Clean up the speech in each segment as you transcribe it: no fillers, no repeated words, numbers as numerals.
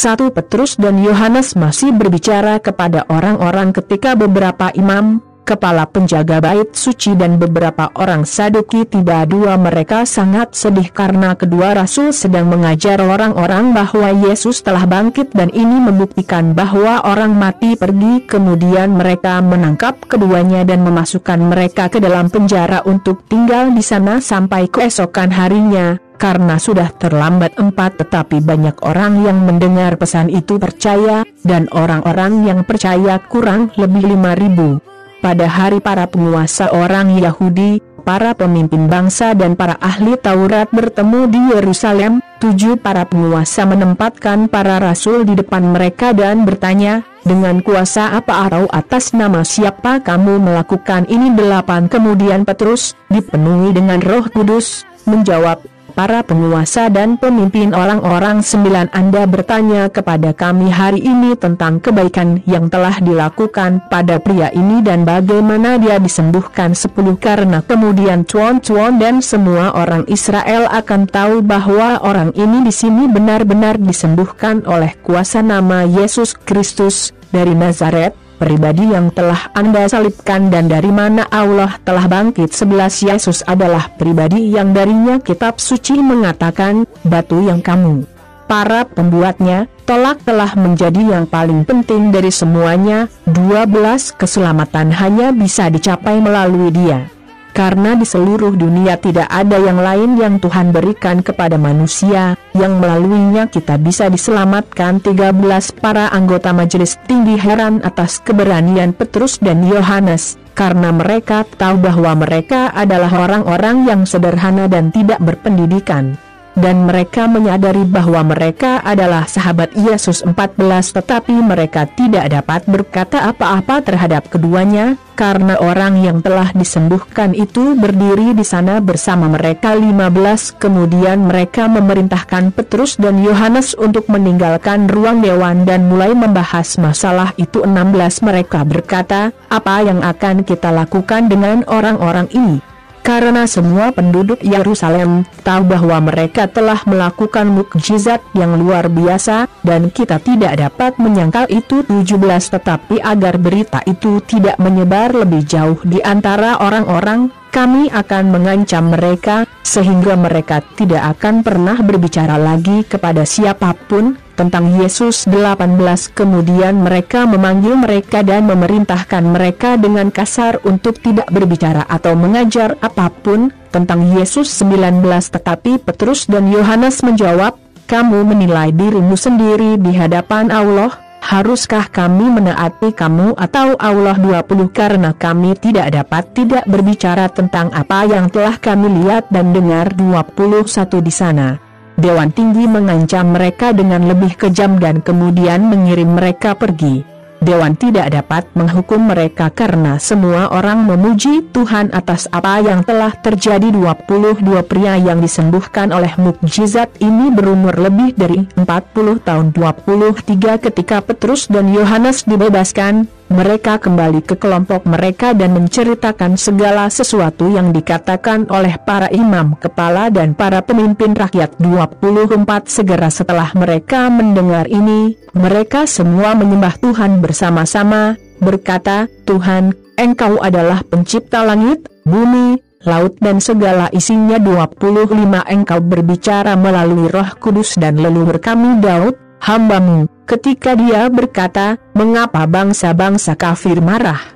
1 Petrus dan Yohanes masih berbicara kepada orang-orang ketika beberapa imam, kepala penjaga bait suci dan beberapa orang Saduki tiba. Mereka sangat sedih karena kedua rasul sedang mengajar orang-orang bahwa Yesus telah bangkit dan ini membuktikan bahwa orang mati pergi. Kemudian mereka menangkap keduanya dan memasukkan mereka ke dalam penjara untuk tinggal di sana sampai keesokan harinya, karena sudah terlambat 4. Tetapi banyak orang yang mendengar pesan itu percaya, dan orang-orang yang percaya kurang lebih 5.000. Pada hari para penguasa orang Yahudi, para pemimpin bangsa dan para ahli Taurat bertemu di Yerusalem, 7 para penguasa menempatkan para rasul di depan mereka dan bertanya, dengan kuasa apa atau atas nama siapa kamu melakukan ini? 8 Kemudian Petrus, dipenuhi dengan Roh Kudus, menjawab, para penguasa dan pemimpin orang-orang 9, Anda bertanya kepada kami hari ini tentang kebaikan yang telah dilakukan pada pria ini dan bagaimana dia disembuhkan 10. Karena kemudian tuan-tuan dan semua orang Israel akan tahu bahwa orang ini di sini benar-benar disembuhkan oleh kuasa nama Yesus Kristus dari Nazaret, pribadi yang telah Anda salibkan, dan dari mana Allah telah bangkit. 11 Yesus adalah pribadi yang darinya kitab suci mengatakan, batu yang kamu, para pembuatnya, tolak telah menjadi yang paling penting dari semuanya. 12 Keselamatan hanya bisa dicapai melalui Dia, karena di seluruh dunia tidak ada yang lain yang Tuhan berikan kepada manusia, yang melaluinya kita bisa diselamatkan. 13 Para anggota majelis tinggi heran atas keberanian Petrus dan Yohanes, karena mereka tahu bahwa mereka adalah orang-orang yang sederhana dan tidak berpendidikan, dan mereka menyadari bahwa mereka adalah sahabat Yesus. 14 Tetapi mereka tidak dapat berkata apa-apa terhadap keduanya, karena orang yang telah disembuhkan itu berdiri di sana bersama mereka. 15 Kemudian mereka memerintahkan Petrus dan Yohanes untuk meninggalkan ruang dewan dan mulai membahas masalah itu. 16 Mereka berkata, apa yang akan kita lakukan dengan orang-orang ini? Karena semua penduduk Yerusalem tahu bahwa mereka telah melakukan mukjizat yang luar biasa, dan kita tidak dapat menyangkal itu. 17 Tetapi agar berita itu tidak menyebar lebih jauh di antara orang-orang, kami akan mengancam mereka, sehingga mereka tidak akan pernah berbicara lagi kepada siapapun tentang Yesus. 18 Kemudian mereka memanggil mereka dan memerintahkan mereka dengan kasar untuk tidak berbicara atau mengajar apapun tentang Yesus. 19 Tetapi Petrus dan Yohanes menjawab, kamu menilai dirimu sendiri di hadapan Allah, haruskah kami menaati kamu atau Allah? 20 Karena kami tidak dapat tidak berbicara tentang apa yang telah kami lihat dan dengar. 21 Di sana Dewan Tinggi mengancam mereka dengan lebih kejam dan kemudian mengirim mereka pergi. Dewan tidak dapat menghukum mereka karena semua orang memuji Tuhan atas apa yang telah terjadi. 22 Pria yang disembuhkan oleh mukjizat ini berumur lebih dari 40 tahun. 23 Ketika Petrus dan Yohanes dibebaskan, mereka kembali ke kelompok mereka dan menceritakan segala sesuatu yang dikatakan oleh para imam kepala dan para pemimpin rakyat. 24 Segera setelah mereka mendengar ini, mereka semua menyembah Tuhan bersama-sama, berkata, Tuhan, Engkau adalah pencipta langit, bumi, laut dan segala isinya. 25 Engkau berbicara melalui Roh Kudus dan leluhur kami Daud, hamba-Mu, ketika dia berkata, mengapa bangsa-bangsa kafir marah?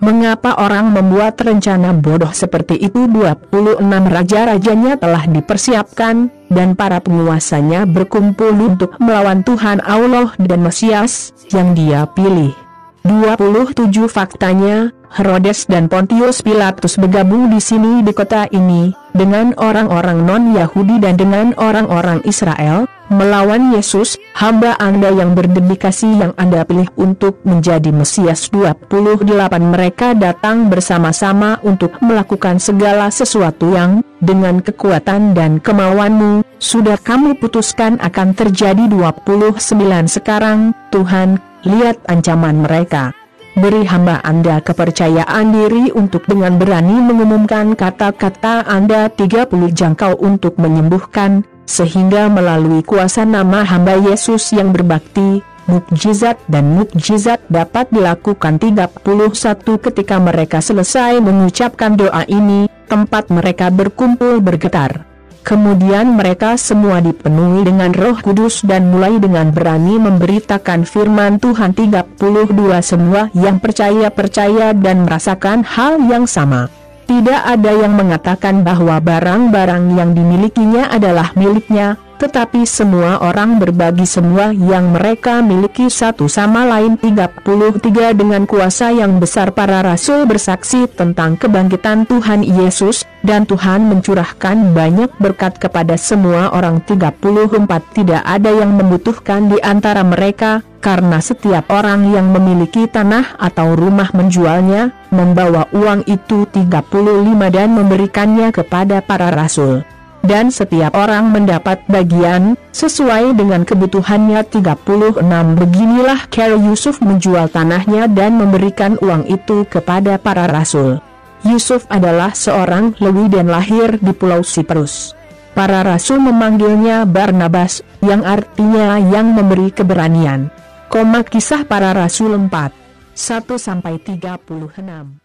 Mengapa orang membuat rencana bodoh seperti itu? 26 Raja-rajanya telah dipersiapkan, dan para penguasanya berkumpul untuk melawan Tuhan Allah dan Mesias yang Dia pilih. 27 Faktanya, Herodes dan Pontius Pilatus bergabung di sini di kota ini, dengan orang-orang non-Yahudi dan dengan orang-orang Israel, melawan Yesus, hamba Anda yang berdedikasi yang Anda pilih untuk menjadi Mesias. 28 Mereka datang bersama-sama untuk melakukan segala sesuatu yang, dengan kekuatan dan kemauan-Mu, sudah kamu putuskan akan terjadi. 29 Sekarang, Tuhan, lihat ancaman mereka. Beri hamba Anda kepercayaan diri untuk dengan berani mengumumkan kata-kata Anda. 30 Jangkau untuk menyembuhkan, sehingga melalui kuasa nama hamba Yesus yang berbakti, mukjizat dan mukjizat dapat dilakukan. 31 Ketika mereka selesai mengucapkan doa ini, tempat mereka berkumpul bergetar. Kemudian mereka semua dipenuhi dengan Roh Kudus dan mulai dengan berani memberitakan firman Tuhan. 32 Semua yang percaya dan merasakan hal yang sama. Tidak ada yang mengatakan bahwa barang-barang yang dimilikinya adalah miliknya, tetapi semua orang berbagi semua yang mereka miliki satu sama lain. 33 Dengan kuasa yang besar para rasul bersaksi tentang kebangkitan Tuhan Yesus, dan Tuhan mencurahkan banyak berkat kepada semua orang. 34 Tidak ada yang membutuhkan di antara mereka, karena setiap orang yang memiliki tanah atau rumah menjualnya, membawa uang itu. 35 Dan memberikannya kepada para rasul. Dan setiap orang mendapat bagian, sesuai dengan kebutuhannya. 36 Beginilah cara Yusuf menjual tanahnya dan memberikan uang itu kepada para rasul. Yusuf adalah seorang Lewi dan lahir di Pulau Siprus. Para rasul memanggilnya Barnabas, yang artinya yang memberi keberanian. Kisah para Rasul 4:1-36